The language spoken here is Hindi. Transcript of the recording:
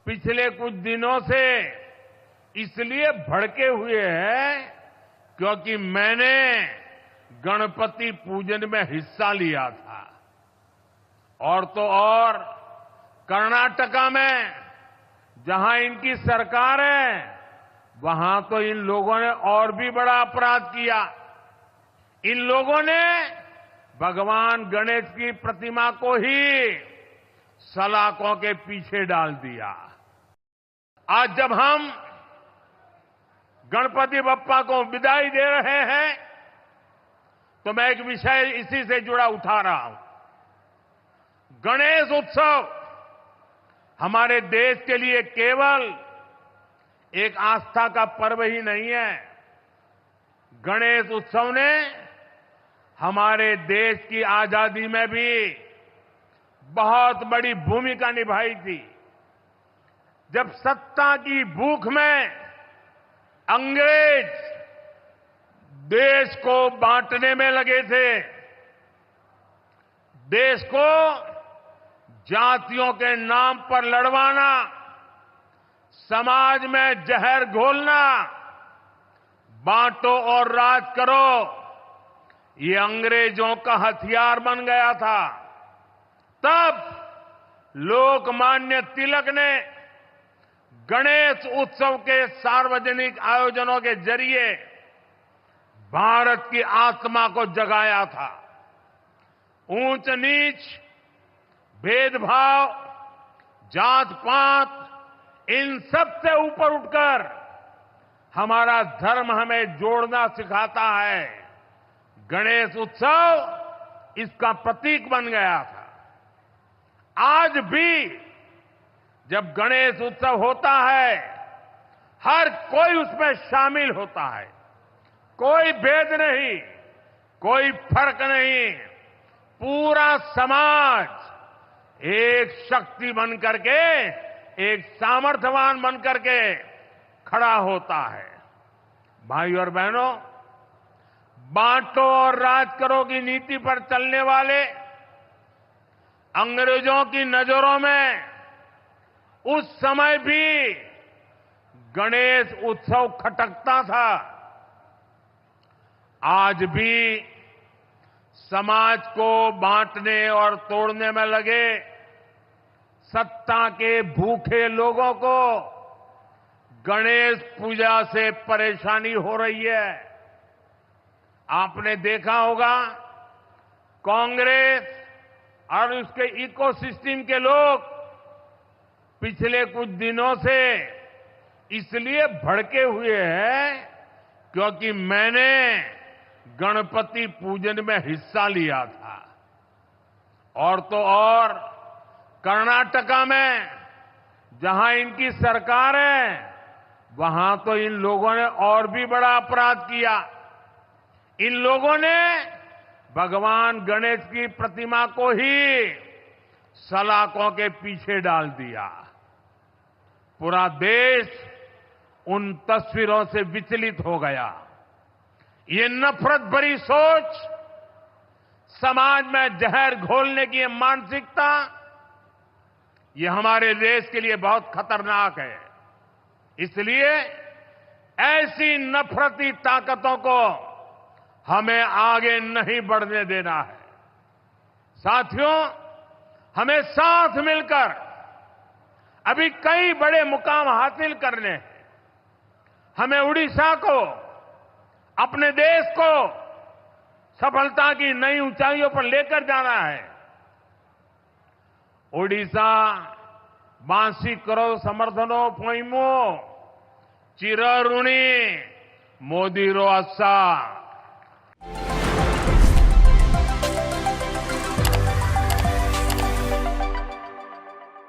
पिछले कुछ दिनों से इसलिए भड़के हुए हैं क्योंकि मैंने गणपति पूजन में हिस्सा लिया था। और तो और कर्नाटका में जहां इनकी सरकार है वहां तो इन लोगों ने और भी बड़ा अपराध किया। इन लोगों ने भगवान गणेश की प्रतिमा को ही सलाखों के पीछे डाल दिया। आज जब हम गणपति बप्पा को विदाई दे रहे हैं तो मैं एक विषय इसी से जुड़ा उठा रहा हूं। गणेश उत्सव हमारे देश के लिए केवल एक आस्था का पर्व ही नहीं है। गणेश उत्सव ने हमारे देश की आजादी में भी बहुत बड़ी भूमिका निभाई थी। जब सत्ता की भूख में अंग्रेज देश को बांटने में लगे थे, देश को जातियों के नाम पर लड़वाना, समाज में जहर घोलना, बांटो और राज करो, ये अंग्रेजों का हथियार बन गया था। तब लोकमान्य तिलक ने गणेश उत्सव के सार्वजनिक आयोजनों के जरिए भारत की आत्मा को जगाया था। ऊंच नीच, भेदभाव, जात पात, इन सब से ऊपर उठकर हमारा धर्म हमें जोड़ना सिखाता है। गणेश उत्सव इसका प्रतीक बन गया था। आज भी जब गणेश उत्सव होता है हर कोई उसमें शामिल होता है। कोई भेद नहीं, कोई फर्क नहीं, पूरा समाज एक शक्ति बन करके, एक सामर्थ्यवान बन करके खड़ा होता है। भाई और बहनों, बांटो और राज करो की नीति पर चलने वाले अंग्रेजों की नजरों में उस समय भी गणेश उत्सव खटकता था। आज भी समाज को बांटने और तोड़ने में लगे सत्ता के भूखे लोगों को गणेश पूजा से परेशानी हो रही है। आपने देखा होगा कांग्रेस और उसके इकोसिस्टम के लोग पिछले कुछ दिनों से इसलिए भड़के हुए हैं क्योंकि मैंने गणपति पूजन में हिस्सा लिया था। और तो और कर्नाटका में जहां इनकी सरकार है वहां तो इन लोगों ने और भी बड़ा अपराध किया। इन लोगों ने भगवान गणेश की प्रतिमा को ही सलाखों के पीछे डाल दिया। पूरा देश उन तस्वीरों से विचलित हो गया। ये नफरत भरी सोच, समाज में जहर घोलने की ये मानसिकता, ये हमारे देश के लिए बहुत खतरनाक है। इसलिए ऐसी नफरती ताकतों को हमें आगे नहीं बढ़ने देना है। साथियों, हमें साथ मिलकर अभी कई बड़े मुकाम हासिल करने हैं। हमें उड़ीसा को, अपने देश को सफलता की नई ऊंचाइयों पर लेकर जाना है। ओडिशा बांसी करो समर्थनो पोइमो चिर ऋणी मोदी रो आशा।